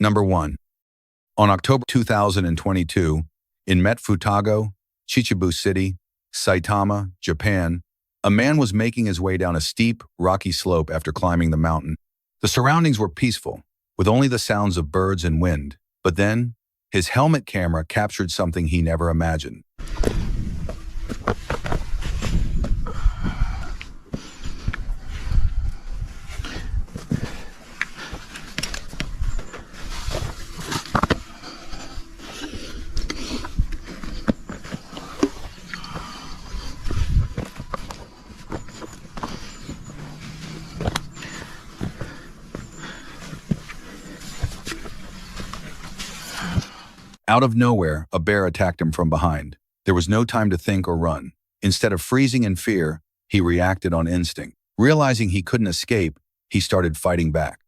Number 1. On October 2022, in Metfutago, Chichibu City, Saitama, Japan, a man was making his way down a steep, rocky slope after climbing the mountain. The surroundings were peaceful, with only the sounds of birds and wind. But then, his helmet camera captured something he never imagined. Out of nowhere, a bear attacked him from behind. There was no time to think or run. Instead of freezing in fear, he reacted on instinct. Realizing he couldn't escape, he started fighting back.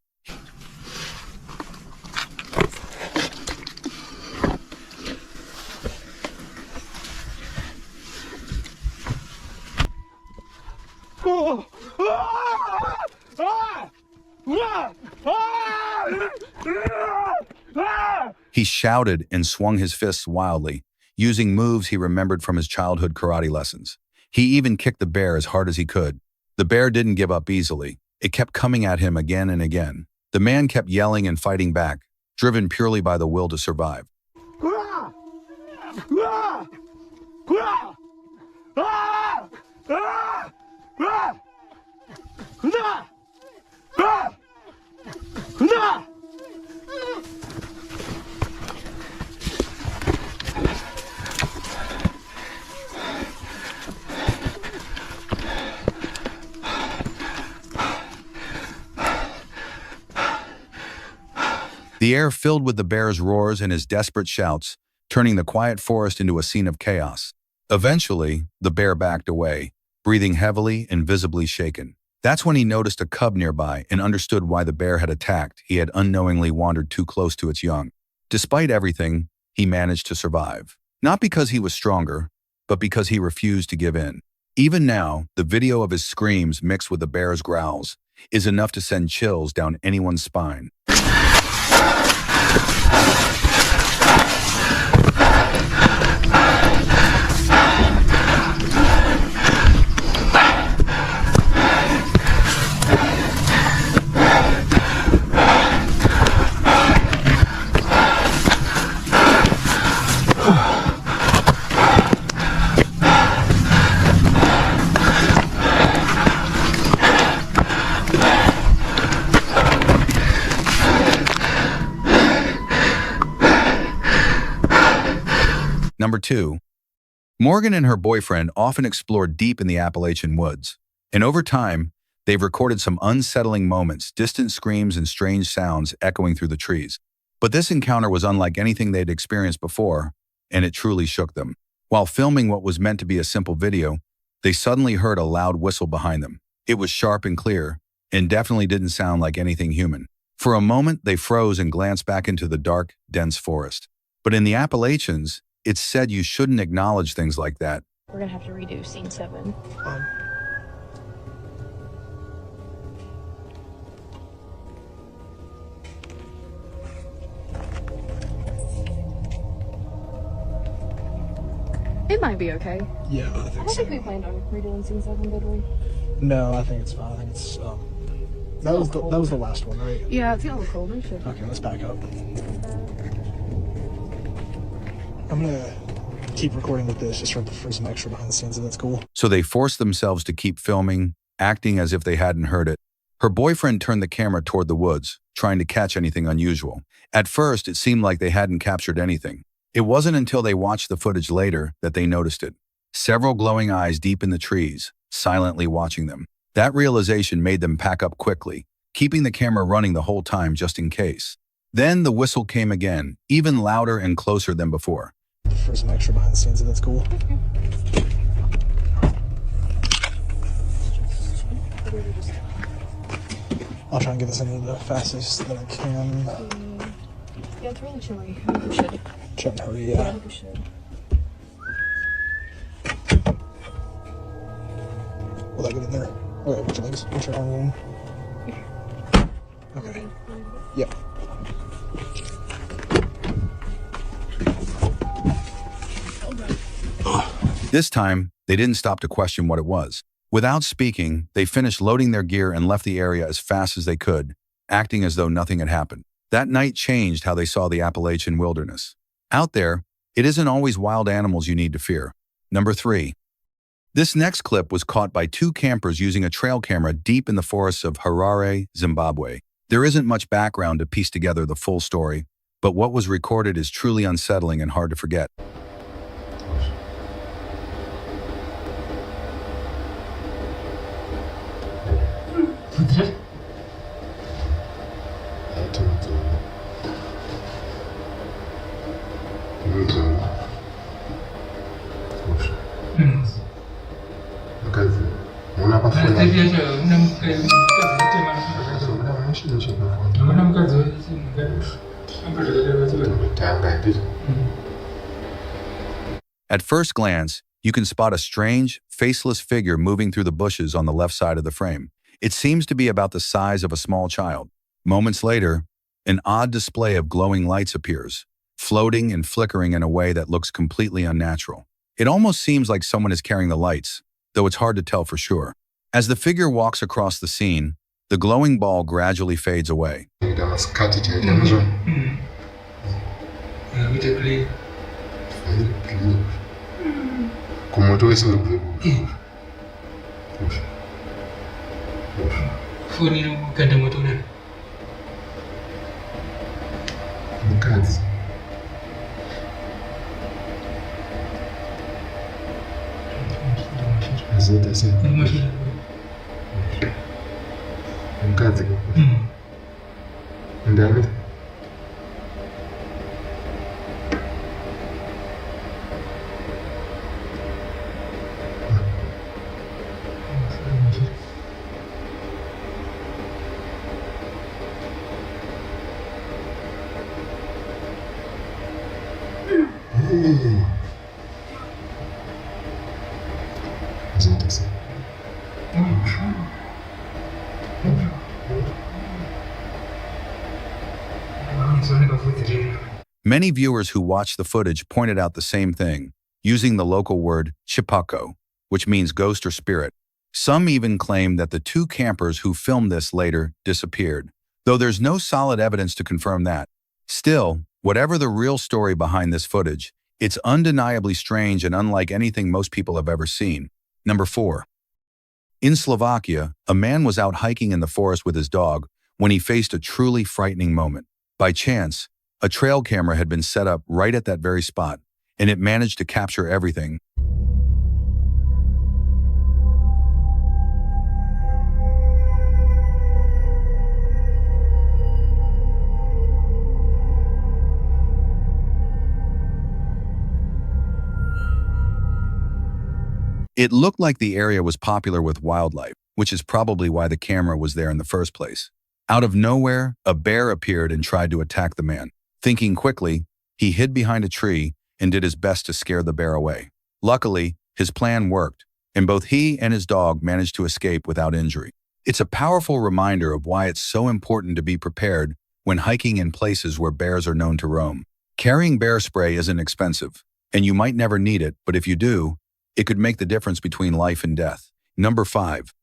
He shouted and swung his fists wildly, using moves he remembered from his childhood karate lessons. He even kicked the bear as hard as he could. The bear didn't give up easily. It kept coming at him again and again. The man kept yelling and fighting back, driven purely by the will to survive. The air filled with the bear's roars and his desperate shouts, turning the quiet forest into a scene of chaos. Eventually, the bear backed away, breathing heavily and visibly shaken. That's when he noticed a cub nearby and understood why the bear had attacked. He had unknowingly wandered too close to its young. Despite everything, he managed to survive. Not because he was stronger, but because he refused to give in. Even now, the video of his screams mixed with the bear's growls is enough to send chills down anyone's spine. Number 2. Morgan and her boyfriend often explore deep in the Appalachian woods, and over time, they've recorded some unsettling moments, distant screams and strange sounds echoing through the trees. But this encounter was unlike anything they'd experienced before, and it truly shook them. While filming what was meant to be a simple video, they suddenly heard a loud whistle behind them. It was sharp and clear, and definitely didn't sound like anything human. For a moment, they froze and glanced back into the dark, dense forest. But in the Appalachians, it's said you shouldn't acknowledge things like that. We're gonna have to redo scene 7. It might be okay. Yeah, I I think don't so. think we planned on redoing scene 7, did we? No, I think it's fine. I think it's that was the last one, right? Yeah, it's a little cold. We should. Okay, let's back up. I'm gonna keep recording with this just for some extra behind the scenes, and that's cool. So they forced themselves to keep filming, acting as if they hadn't heard it. Her boyfriend turned the camera toward the woods, trying to catch anything unusual. At first, it seemed like they hadn't captured anything. It wasn't until they watched the footage later that they noticed it. Several glowing eyes deep in the trees, silently watching them. That realization made them pack up quickly, keeping the camera running the whole time just in case. Then the whistle came again, even louder and closer than before. For some extra behind the scenes, and that's cool. I'll try and get this in the fastest that I can. Yeah, it's really chilly. I think we should. Try and hurry, Yeah, I yeah. think we should. Will that get in there? Okay, what's your legs? What's your arm room? Okay. Yep. This time, they didn't stop to question what it was. Without speaking, they finished loading their gear and left the area as fast as they could, acting as though nothing had happened. That night changed how they saw the Appalachian wilderness. Out there, it isn't always wild animals you need to fear. Number 3. This next clip was caught by 2 campers using a trail camera deep in the forests of Harare, Zimbabwe. There isn't much background to piece together the full story, but what was recorded is truly unsettling and hard to forget. At first glance, you can spot a strange, faceless figure moving through the bushes on the left side of the frame. It seems to be about the size of a small child. Moments later, an odd display of glowing lights appears, floating and flickering in a way that looks completely unnatural. It almost seems like someone is carrying the lights, though it's hard to tell for sure. As the figure walks across the scene, the glowing ball gradually fades away. Many viewers who watched the footage pointed out the same thing, using the local word chipako, which means ghost or spirit. Some even claim that the 2 campers who filmed this later disappeared, though there's no solid evidence to confirm that. Still, whatever the real story behind this footage, it's undeniably strange and unlike anything most people have ever seen. Number 4. In Slovakia, a man was out hiking in the forest with his dog when he faced a truly frightening moment. By chance, a trail camera had been set up right at that very spot, and it managed to capture everything. It looked like the area was popular with wildlife, which is probably why the camera was there in the first place. Out of nowhere, a bear appeared and tried to attack the man. Thinking quickly, he hid behind a tree and did his best to scare the bear away. Luckily, his plan worked, and both he and his dog managed to escape without injury. It's a powerful reminder of why it's so important to be prepared when hiking in places where bears are known to roam. Carrying bear spray isn't expensive, and you might never need it, but if you do, it could make the difference between life and death. Number 5.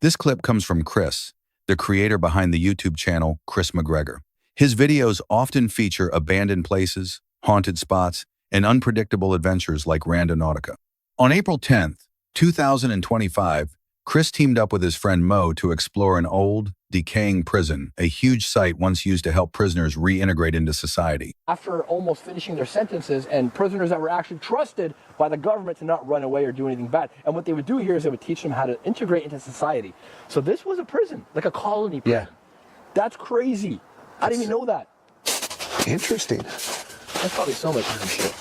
This clip comes from Chris, the creator behind the YouTube channel Chris McGregor. His videos often feature abandoned places, haunted spots, and unpredictable adventures like Randonautica. On April 10th, 2025, Chris teamed up with his friend Mo to explore an old, decaying prison, a huge site once used to help prisoners reintegrate into society. After almost finishing their sentences, and prisoners that were actually trusted by the government to not run away or do anything bad. And what they would do here is they would teach them how to integrate into society. So this was a prison, like a colony prison. Yeah. That's crazy. I didn't even know that. Interesting. That's probably so much different shit.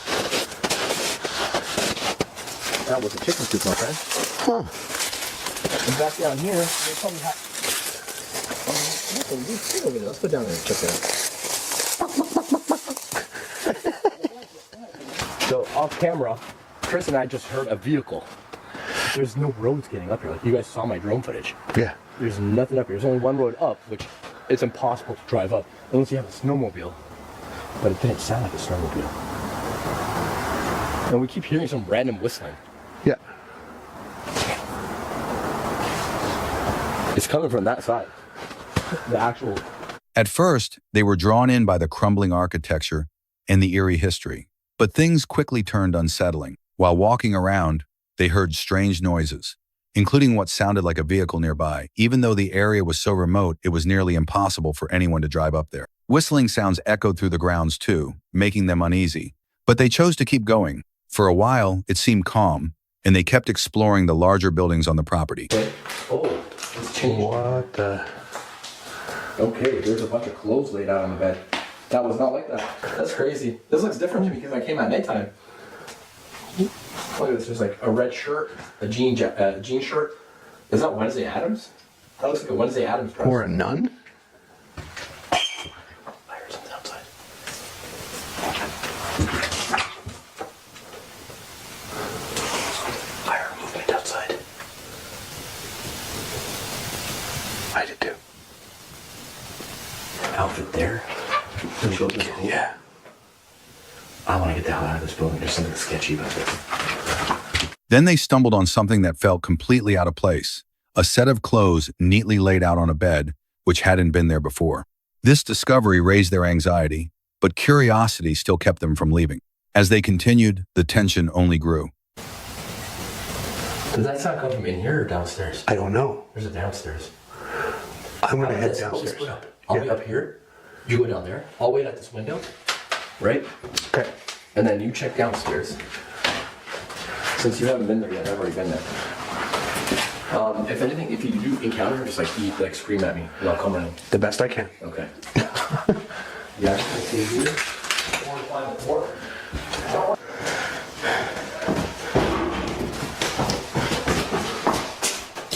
That was a chicken coop, my friend. Huh. And back down here, they probably had... over there. Let's go down there and check it out. So off camera, Chris and I just heard a vehicle. There's no roads getting up here. Like you guys saw my drone footage. Yeah. There's nothing up here. There's only one road up, which it's impossible to drive up unless you have a snowmobile. But it didn't sound like a snowmobile. And we keep hearing some random whistling. Yeah. It's coming from that side. The actual. At first, they were drawn in by the crumbling architecture and the eerie history. But things quickly turned unsettling. While walking around, they heard strange noises, including what sounded like a vehicle nearby. Even though the area was so remote, it was nearly impossible for anyone to drive up there. Whistling sounds echoed through the grounds too, making them uneasy. But they chose to keep going. For a while, it seemed calm, and they kept exploring the larger buildings on the property. Oh, it's changed. What the? Okay, there's a bunch of clothes laid out on the bed. That was not like that. That's crazy. This looks different to me because I came at nighttime. Look at this, there's like a red shirt, a jean shirt. Is that Wednesday Addams? That looks like a Wednesday Addams press. Or a nun? I heard something outside. I heard movement outside. I did too. Outfit there. Yeah. I want to get the hell out of this building. There's something sketchy about this. Then they stumbled on something that felt completely out of place, a set of clothes neatly laid out on a bed, which hadn't been there before. This discovery raised their anxiety, but curiosity still kept them from leaving. As they continued, the tension only grew. Does that sound come from in here or downstairs? I don't know. There's a downstairs. I'm gonna head Let's downstairs. split up. I'll be up here. You go down there. I'll wait at this window. Right? Okay. And then you check downstairs. Since you haven't been there yet, I've already been there. If anything, if you do encounter her, just like scream at me and I'll come running. The best I can. Okay. Yeah, I see you here. 4 to 5 and 4.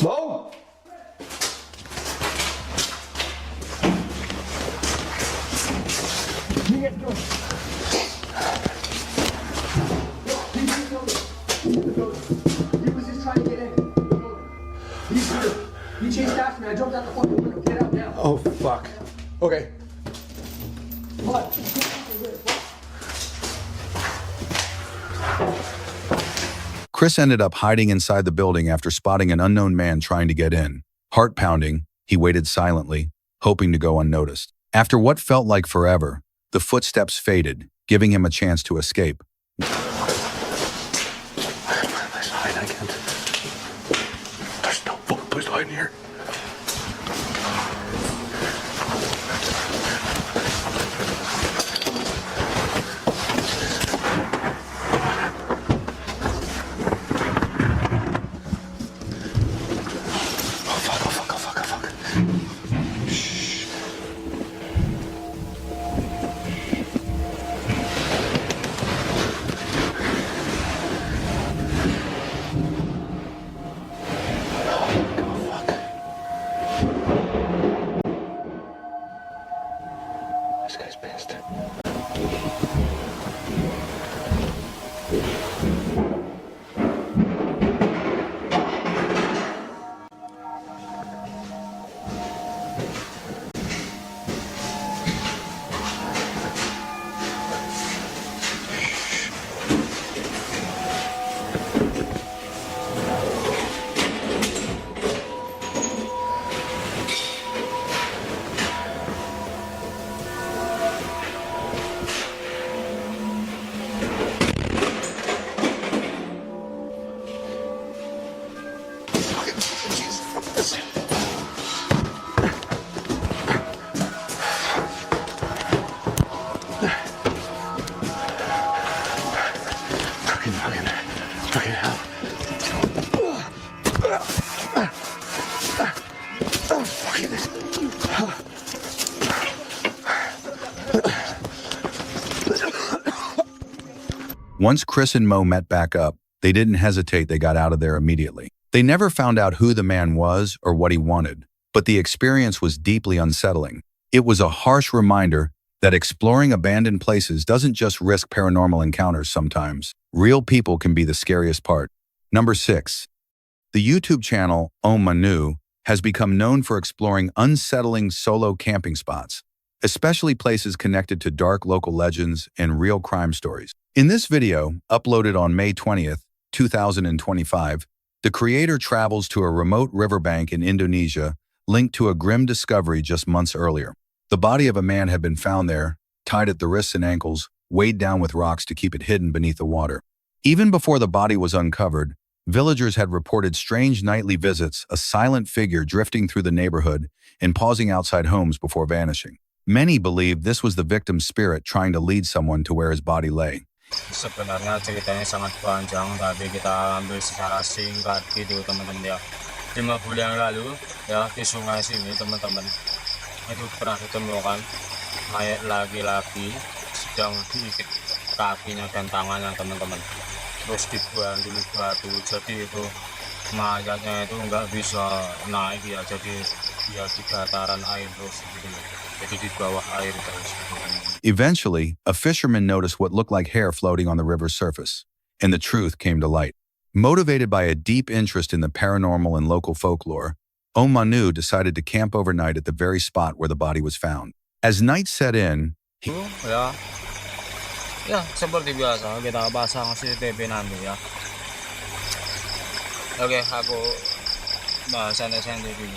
Mo! He was just trying to get in. He's here. He chased after me. I jumped out the fucking window. Get out now. Oh, fuck. Okay. What? Chris ended up hiding inside the building after spotting an unknown man trying to get in. Heart pounding, he waited silently, hoping to go unnoticed. After what felt like forever, the footsteps faded, giving him a chance to escape. Let's hide. I can't. There's no fucking place to hide in here. This guy's pissed. Fucking hell. Once Chris and Mo met back up, they didn't hesitate, they got out of there immediately. They never found out who the man was or what he wanted, but the experience was deeply unsettling. It was a harsh reminder that exploring abandoned places doesn't just risk paranormal encounters sometimes. Real people can be the scariest part. Number 6. The YouTube channel Oh Manu has become known for exploring unsettling solo camping spots, especially places connected to dark local legends and real crime stories. In this video, uploaded on May 20th, 2025, the creator travels to a remote riverbank in Indonesia, linked to a grim discovery just months earlier. The body of a man had been found there, tied at the wrists and ankles, weighed down with rocks to keep it hidden beneath the water. Even before the body was uncovered, villagers had reported strange nightly visits, a silent figure drifting through the neighborhood and pausing outside homes before vanishing. Many believed this was the victim's spirit trying to lead someone to where his body lay. Sebenarnya ceritanya sangat panjang, tapi kita ambil secara singkat gitu teman-teman ya. 5 bulan yang lalu ya di sungai sini teman-teman itu pernah ditemukan mayat laki-laki sedang diikat kakinya dan tangannya teman-teman. Terus dibuang dulu batu, jadi itu mayatnya itu nggak bisa naik ya, jadi dia di dataran air terus gitu. Jadi di bawah air terus. Eventually, a fisherman noticed what looked like hair floating on the river's surface, and the truth came to light. Motivated by a deep interest in the paranormal and local folklore, Manu decided to camp overnight at the very spot where the body was found. As night set in, Ya, seperti biasa kita pasang CCTV nanti ya. Oke, aku santai-santai dulu.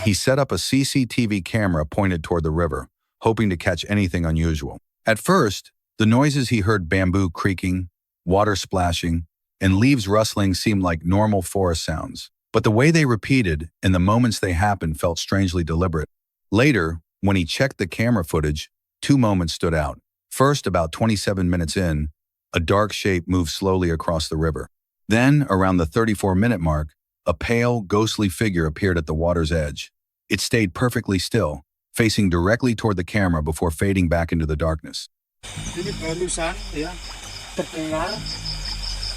he set up a CCTV camera pointed toward the river, hoping to catch anything unusual. At first, the noises he heard, bamboo creaking, water splashing, and leaves rustling, seemed like normal forest sounds. But the way they repeated and the moments they happened felt strangely deliberate. Later, when he checked the camera footage, 2 moments stood out. First, about 27 minutes in, a dark shape moved slowly across the river. Then, around the 34-minute mark, a pale, ghostly figure appeared at the water's edge. It stayed perfectly still, facing directly toward the camera before fading back into the darkness. Ini barusan ya terdengar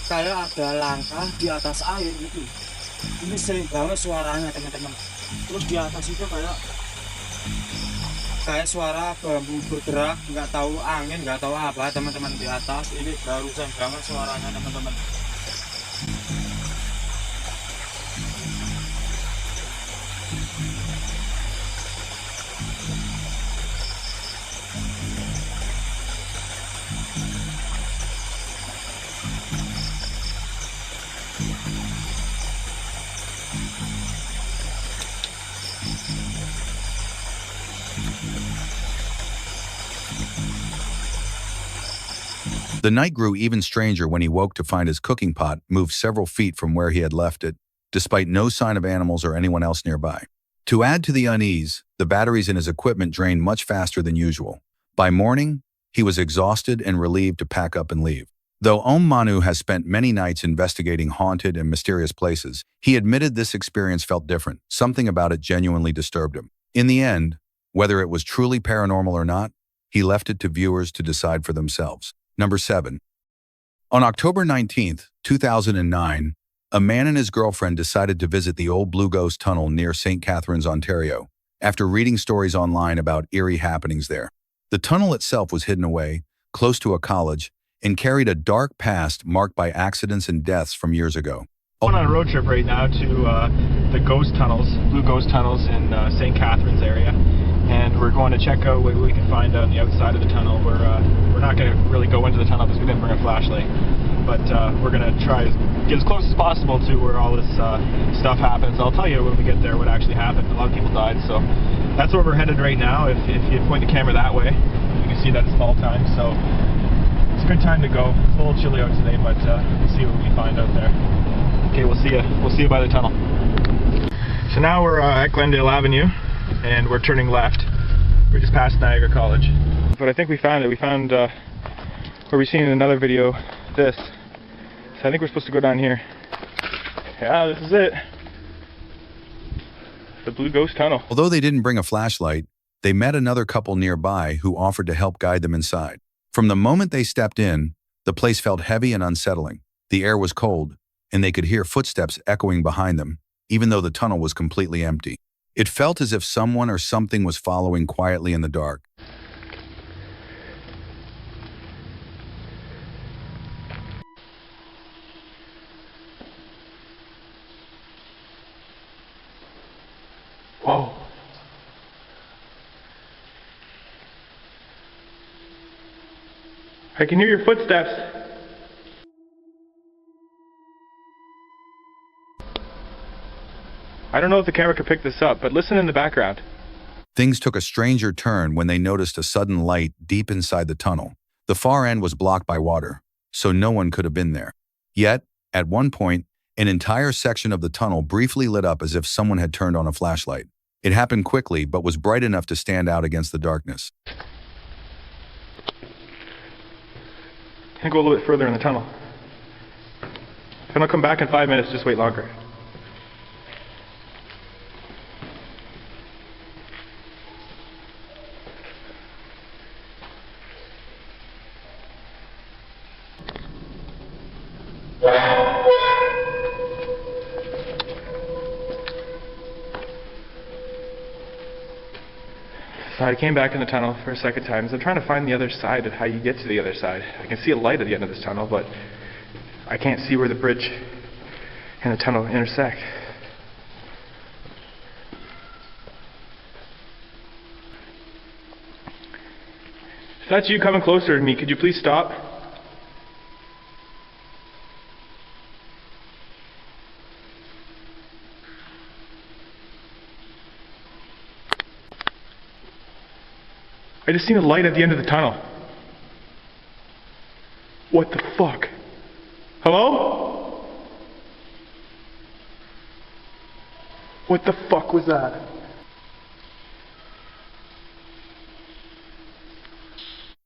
kayak ada langkah di atas air gitu. Ini sering banget suaranya teman-teman. Terus di atas itu kayak suara bambu bergerak, nggak tahu angin, nggak tahu apa teman-teman di atas. Ini barusan banget suaranya teman-teman. The night grew even stranger when he woke to find his cooking pot moved several feet from where he had left it, despite no sign of animals or anyone else nearby. To add to the unease, the batteries in his equipment drained much faster than usual. By morning, he was exhausted and relieved to pack up and leave. Though Manu has spent many nights investigating haunted and mysterious places, he admitted this experience felt different. Something about it genuinely disturbed him. In the end, whether it was truly paranormal or not, he left it to viewers to decide for themselves. Number 7. On October 19th, 2009, a man and his girlfriend decided to visit the old Blue Ghost Tunnel near St. Catharines, Ontario, after reading stories online about eerie happenings there. The tunnel itself was hidden away, close to a college, and carried a dark past marked by accidents and deaths from years ago. Going on a road trip right now to the ghost tunnels, Blue Ghost Tunnels in St. Catharines area, and we're going to check out what we can find on the outside of the tunnel. We're not going to really go into the tunnel because we didn't bring a flashlight, but we're going to try to get as close as possible to where all this stuff happens. I'll tell you when we get there what actually happened. A lot of people died, so that's where we're headed right now. If you point the camera that way, you can see that it's fall time, so it's a good time to go. It's a little chilly out today, but we'll see what we find out there. Okay, we'll see you by the tunnel. So now we're at Glendale Avenue, and we're turning left. We're just past Niagara College. But I think we found it. We found where we've seen in another video, this. So I think we're supposed to go down here. Yeah, this is it. The Blue Ghost Tunnel. Although they didn't bring a flashlight, they met another couple nearby who offered to help guide them inside. From the moment they stepped in, the place felt heavy and unsettling. The air was cold, and they could hear footsteps echoing behind them, even though the tunnel was completely empty. It felt as if someone or something was following quietly in the dark. Whoa. I can hear your footsteps. I don't know if the camera could pick this up, but listen in the background. Things took a stranger turn when they noticed a sudden light deep inside the tunnel. The far end was blocked by water, so no one could have been there. Yet, at one point, an entire section of the tunnel briefly lit up as if someone had turned on a flashlight. It happened quickly, but was bright enough to stand out against the darkness. Can I go a little bit further in the tunnel? If I don't come back in 5 minutes, just wait longer. So I came back in the tunnel for a second time, so I'm trying to find the other side of how you get to the other side. I can see a light at the end of this tunnel, but I can't see where the bridge and the tunnel intersect. If that's you coming closer to me, could you please stop? I just seen a light at the end of the tunnel. What the fuck? Hello? What the fuck was that?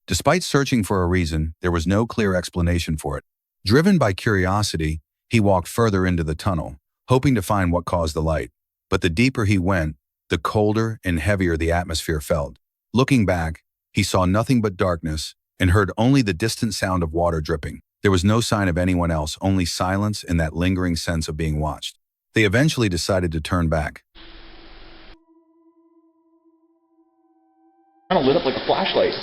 Despite searching for a reason, there was no clear explanation for it. Driven by curiosity, he walked further into the tunnel, hoping to find what caused the light. But the deeper he went, the colder and heavier the atmosphere felt. Looking back, he saw nothing but darkness and heard only the distant sound of water dripping. There was no sign of anyone else, only silence and that lingering sense of being watched. They eventually decided to turn back. Kind of lit up like a flashlight.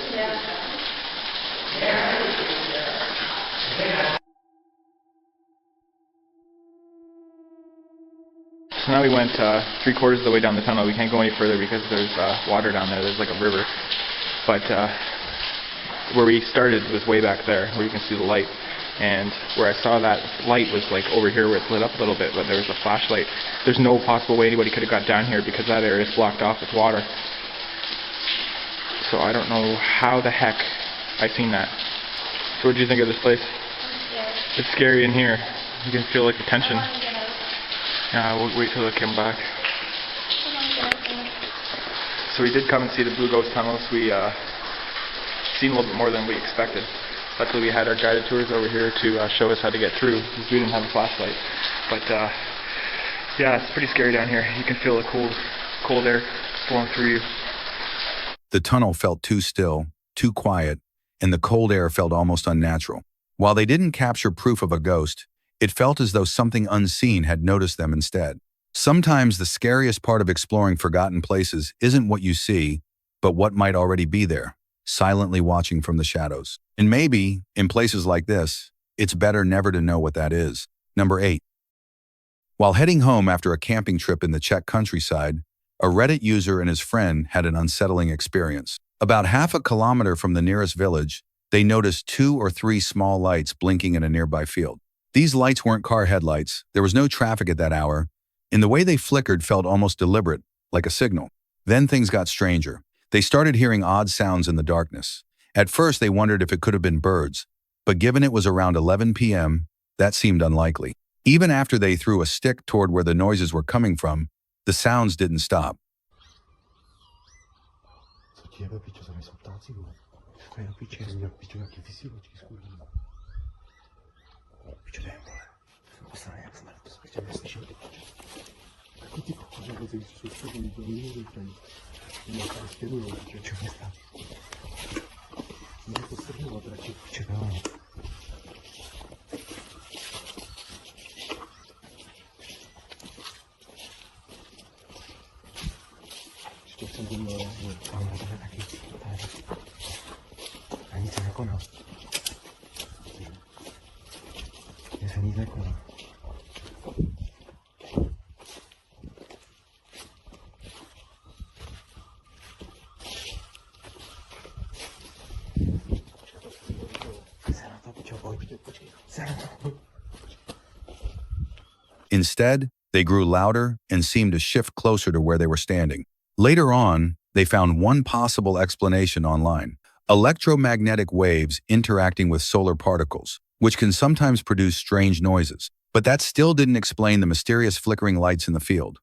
So now we went 3/4 of the way down the tunnel. We can't go any further because there's water down there. There's like a river. But where we started was way back there, where you can see the light. And where I saw that light was like over here where it's lit up a little bit, but there was a flashlight. There's no possible way anybody could have got down here because that area is blocked off with water. So I don't know how the heck I seen that. So what do you think of this place? It's scary in here. You can feel like the tension. Yeah, we'll wait till they come back. So we did come and see the Blue Ghost tunnels. We seen a little bit more than we expected. Luckily we had our guided tours over here to show us how to get through because we didn't have a flashlight. But yeah, it's pretty scary down here. You can feel the cold air flowing through you. The tunnel felt too still, too quiet, and the cold air felt almost unnatural. While they didn't capture proof of a ghost, it felt as though something unseen had noticed them instead. Sometimes the scariest part of exploring forgotten places isn't what you see, but what might already be there, silently watching from the shadows. And maybe, in places like this, it's better never to know what that is. Number 8. While heading home after a camping trip in the Czech countryside, a Reddit user and his friend had an unsettling experience. About half a kilometer from the nearest village, they noticed 2 or 3 small lights blinking in a nearby field. These lights weren't car headlights, there was no traffic at that hour, and the way they flickered felt almost deliberate, like a signal. Then things got stranger. They started hearing odd sounds in the darkness. At first they wondered if it could have been birds, but given it was around 11 p.m., that seemed unlikely. Even after they threw a stick toward where the noises were coming from, the sounds didn't stop. Instead, they grew louder and seemed to shift closer to where they were standing. Later on, they found one possible explanation online: electromagnetic waves interacting with solar particles, which can sometimes produce strange noises. But that still didn't explain the mysterious flickering lights in the field.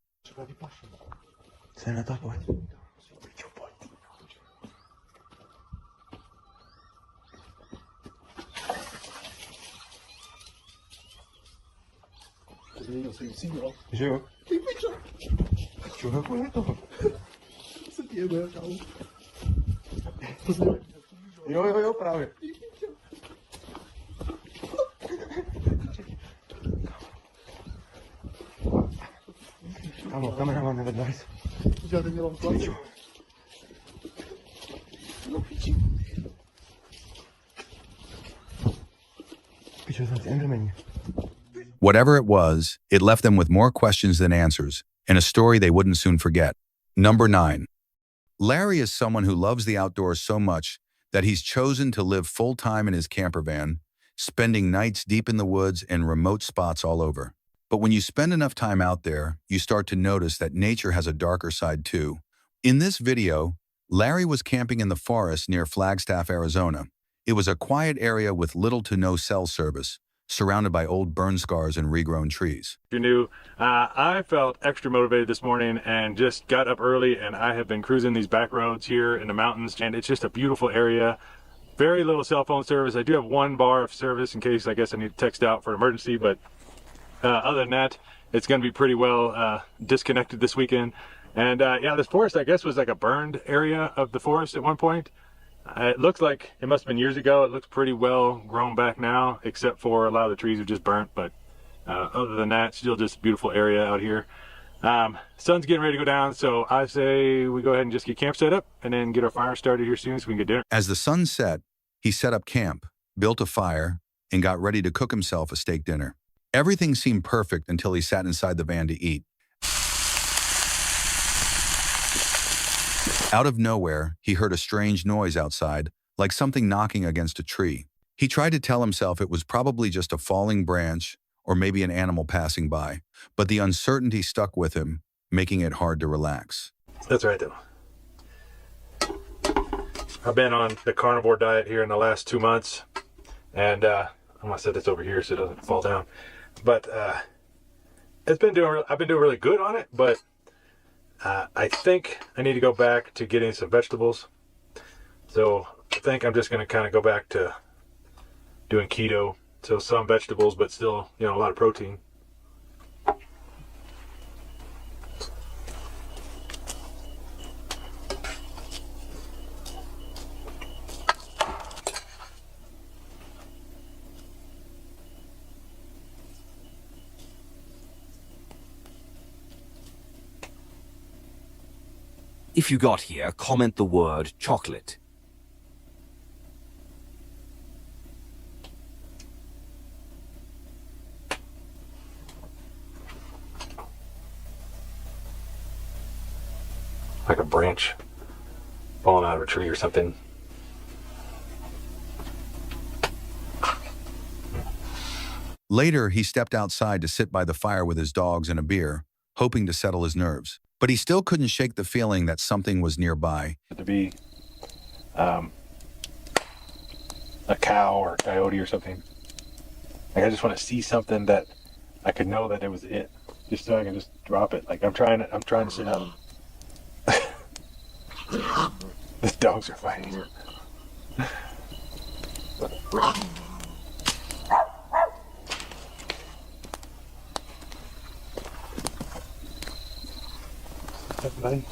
Jo, právě. Kámo, kameraman nevedla jsi. Žádný dělám tlaču. Pičo, jsem si endermeni. Whatever it was, it left them with more questions than answers, and a story they wouldn't soon forget. Number 9. Larry is someone who loves the outdoors so much that he's chosen to live full-time in his camper van, spending nights deep in the woods and remote spots all over. But when you spend enough time out there, you start to notice that nature has a darker side too. In this video, Larry was camping in the forest near Flagstaff, Arizona. It was a quiet area with little to no cell service, surrounded by old burn scars and regrown trees. If you're new, I felt extra motivated this morning and just got up early, and I have been cruising these back roads here in the mountains, and it's just a beautiful area. Very little cell phone service. I do have one bar of service in case I guess I need to text out for an emergency, but other than that, it's going to be pretty well disconnected this weekend. And yeah, this forest I guess was like a burned area of the forest at one point. It looks like it must have been years ago. It looks pretty well grown back now, except for a lot of the trees are just burnt. But other than that, still just a beautiful area out here. Sun's getting ready to go down, so I say we go ahead and just get camp set up and then get our fire started here soon so we can get dinner. As the sun set, he set up camp, built a fire, and got ready to cook himself a steak dinner. Everything seemed perfect until he sat inside the van to eat. Out of nowhere, he heard a strange noise outside, like something knocking against a tree. He tried to tell himself it was probably just a falling branch or maybe an animal passing by, but the uncertainty stuck with him, making it hard to relax. That's right, though. I've been on the carnivore diet here in the last 2 months, and I'm gonna set this over here so it doesn't fall down. But I've been doing really good on it, but I think I need to go back to getting some vegetables. So I think I'm just going to kind of go back to doing keto. So some vegetables, but still, a lot of protein. If you got here, comment the word chocolate. Like a branch falling out of a tree or something. Later, he stepped outside to sit by the fire with his dogs and a beer, hoping to settle his nerves. But he still couldn't shake the feeling that something was nearby. To be a cow or a coyote or something. Like I just want to see something that I could know that it was it, just so I can just drop it. Like I'm trying to sit up. The dogs are fighting. Buddy.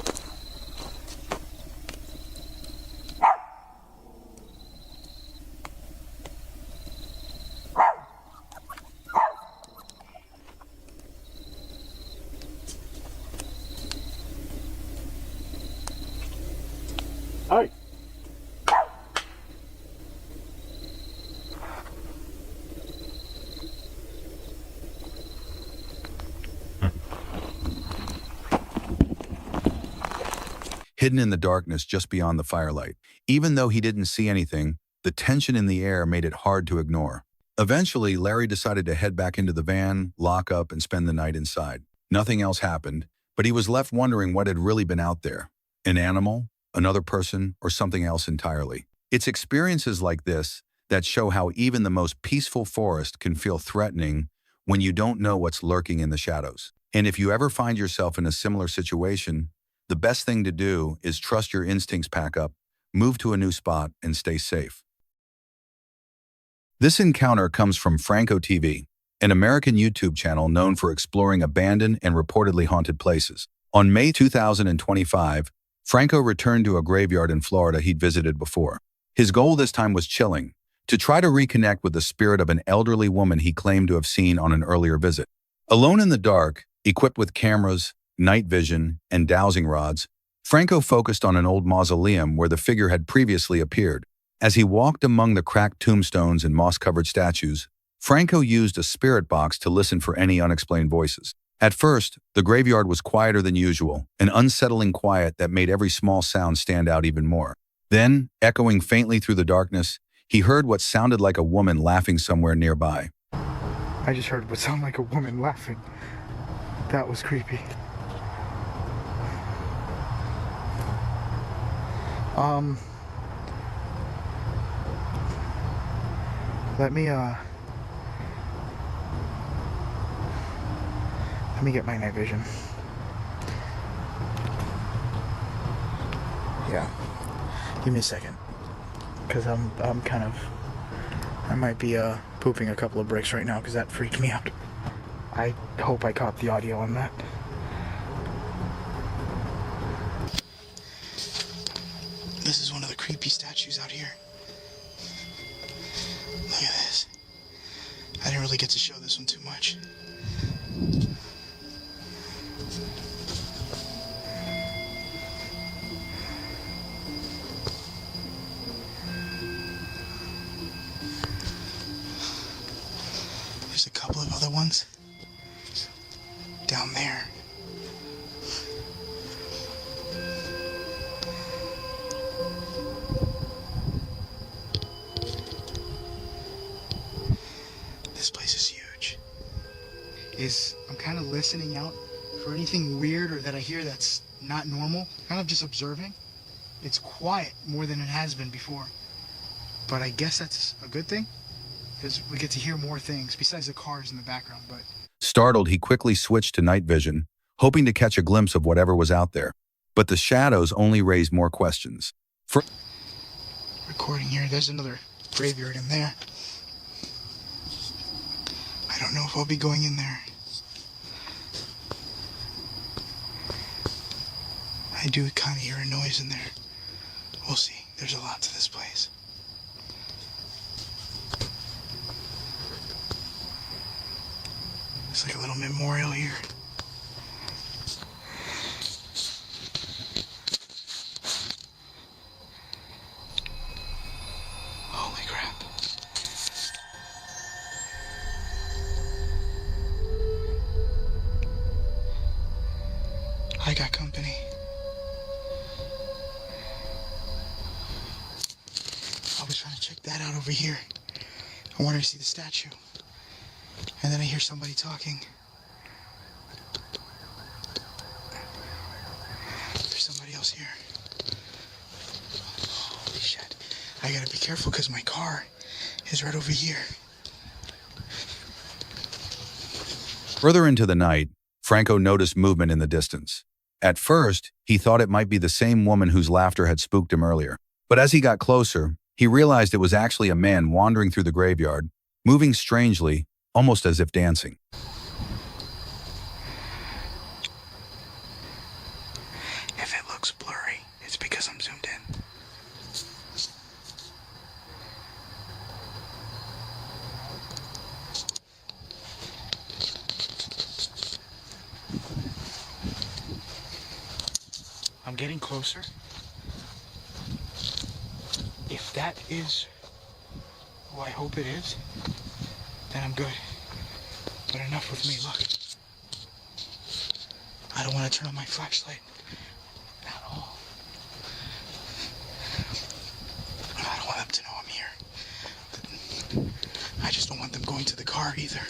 Hey. Hidden in the darkness just beyond the firelight. Even though he didn't see anything, the tension in the air made it hard to ignore. Eventually, Larry decided to head back into the van, lock up, and spend the night inside. Nothing else happened, but he was left wondering what had really been out there. An animal, another person, or something else entirely. It's experiences like this that show how even the most peaceful forest can feel threatening when you don't know what's lurking in the shadows. And if you ever find yourself in a similar situation, the best thing to do is trust your instincts, pack up, move to a new spot, and stay safe. This encounter comes from Franco TV, an American YouTube channel known for exploring abandoned and reportedly haunted places. On May 2025, Franco returned to a graveyard in Florida he'd visited before. His goal this time was chilling, to try to reconnect with the spirit of an elderly woman he claimed to have seen on an earlier visit. Alone in the dark, equipped with cameras, night vision, and dowsing rods, Franco focused on an old mausoleum where the figure had previously appeared. As he walked among the cracked tombstones and moss-covered statues, Franco used a spirit box to listen for any unexplained voices. At first, the graveyard was quieter than usual, an unsettling quiet that made every small sound stand out even more. Then, echoing faintly through the darkness, he heard what sounded like a woman laughing somewhere nearby. I just heard what sounded like a woman laughing. That was creepy. Let me get my night vision. Yeah. Give me a second. Because I'm kind of... I might be pooping a couple of bricks right now because that freaked me out. I hope I caught the audio on that. This is one of the creepy statues out here. Look at this. I didn't really get to show this one too much. There's a couple of other ones down there. This place is huge. I'm kind of listening out for anything weird or that I hear that's not normal. Kind of just observing. It's quiet more than it has been before. But I guess that's a good thing, because we get to hear more things besides the cars in the background. But Startled, he quickly switched to night vision, hoping to catch a glimpse of whatever was out there. But the shadows only raised more questions. recording here, there's another graveyard in there. I don't know if I'll be going in there. I do kind of hear a noise in there. We'll see. There's a lot to this place. It's like a little memorial here. Holy crap. I got company. I was trying to check that out over here. I wanted to see the statue. And then I hear somebody talking. There's somebody else here. Holy shit. I gotta be careful because my car is right over here. Further into the night, Franco noticed movement in the distance. At first, he thought it might be the same woman whose laughter had spooked him earlier. But as he got closer, he realized it was actually a man wandering through the graveyard, moving strangely, almost as if dancing. If it looks blurry, it's because I'm zoomed in. I'm getting closer. that is who I hope it is, then I'm good. But enough with me, look. I don't want to turn on my flashlight at all. I don't want them to know I'm here. I just don't want them going to the car either.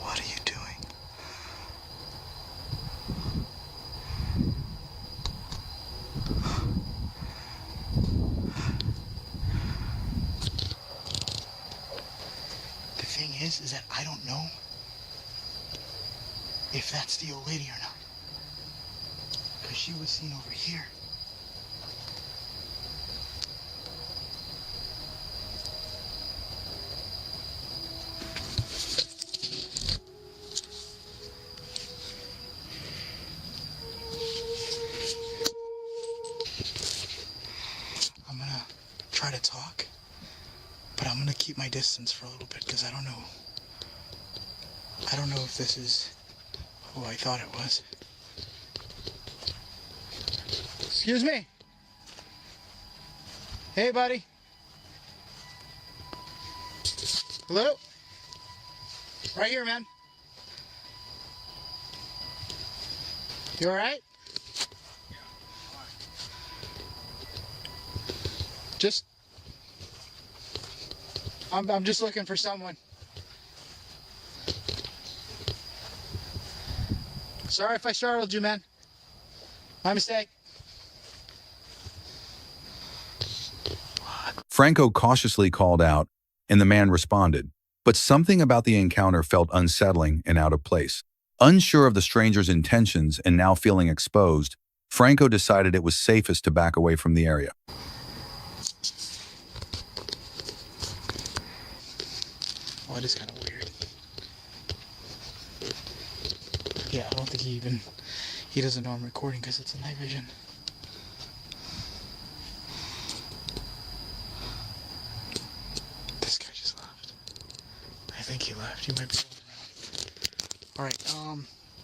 What are you doing? The thing is that I don't know if that's the old lady or not. Because she was seen over here. I'm gonna try to talk, but I'm gonna keep my distance for a little bit because I don't know. I don't know if this is who I thought it was. Excuse me. Hey, buddy. Hello? Right here, man. You all right? Just, I'm just looking for someone. Sorry if I startled you, man. My mistake. Franco cautiously called out, and the man responded. But something about the encounter felt unsettling and out of place. Unsure of the stranger's intentions and now feeling exposed, Franco decided it was safest to back away from the area. Oh, it is kind of weird. Yeah, I don't think he doesn't know I'm recording because it's a night vision. This guy just left. I think he left. He might be around.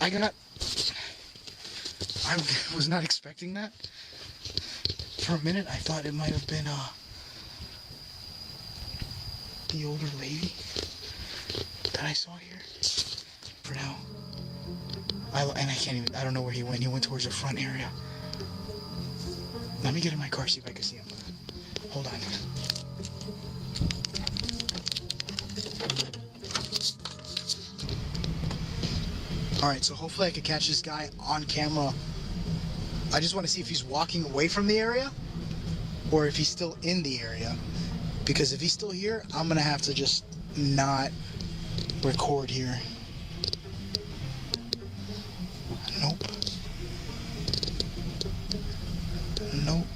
Alright, I was not expecting that. For a minute, I thought it might have been, the older lady that I saw here. For now. I don't know where he went. He went towards the front area. Let me get in my car, see if I can see him. Hold on. Alright, so hopefully I can catch this guy on camera. I just want to see if he's walking away from the area or if he's still in the area. Because if he's still here, I'm going to have to just not record here. Nope. Nope.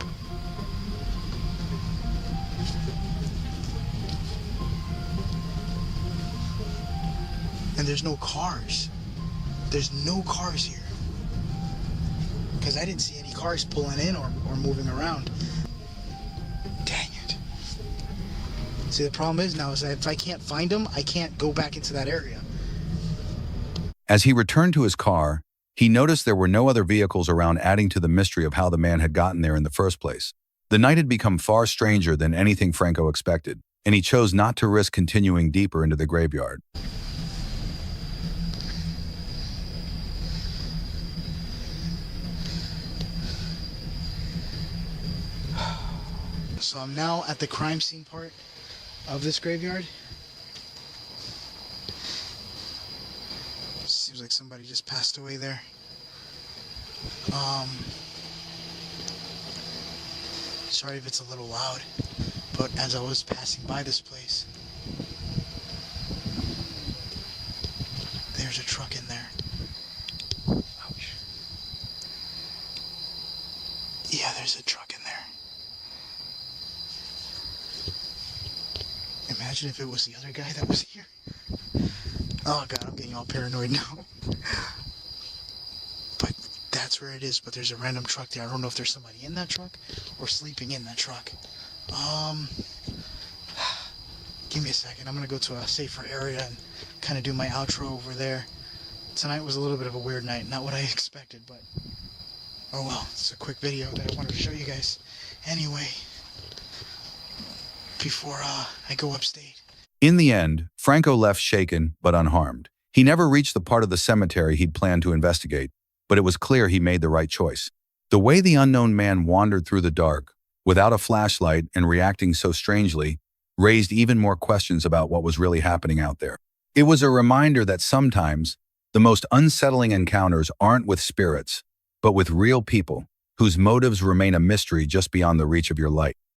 And there's no cars. There's no cars here. Because I didn't see any cars pulling in or moving around. Dang it. See, the problem is now is that if I can't find him, I can't go back into that area. As he returned to his car, he noticed there were no other vehicles around, adding to the mystery of how the man had gotten there in the first place. The night had become far stranger than anything Franco expected, and he chose not to risk continuing deeper into the graveyard. So I'm now at the crime scene part of this graveyard. Seems like somebody just passed away there. Sorry if it's a little loud, but as I was passing by this place, there's a truck in there. Ouch. Yeah, there's a truck in there. Imagine if it was the other guy that was here. Oh god, I'm getting all paranoid now. But that's where it is, but there's a random truck there. I don't know if there's somebody in that truck or sleeping in that truck. Give me a second. I'm gonna go to a safer area and kind of do my outro over there tonight was a little bit of a weird night, not what I expected, but oh well, it's a quick video that I wanted to show you guys anyway, before I go upstate. In the end, Franco left shaken but unharmed. He never reached the part of the cemetery he'd planned to investigate, but it was clear he made the right choice. The way the unknown man wandered through the dark, without a flashlight and reacting so strangely, raised even more questions about what was really happening out there. It was a reminder that sometimes the most unsettling encounters aren't with spirits, but with real people whose motives remain a mystery just beyond the reach of your light.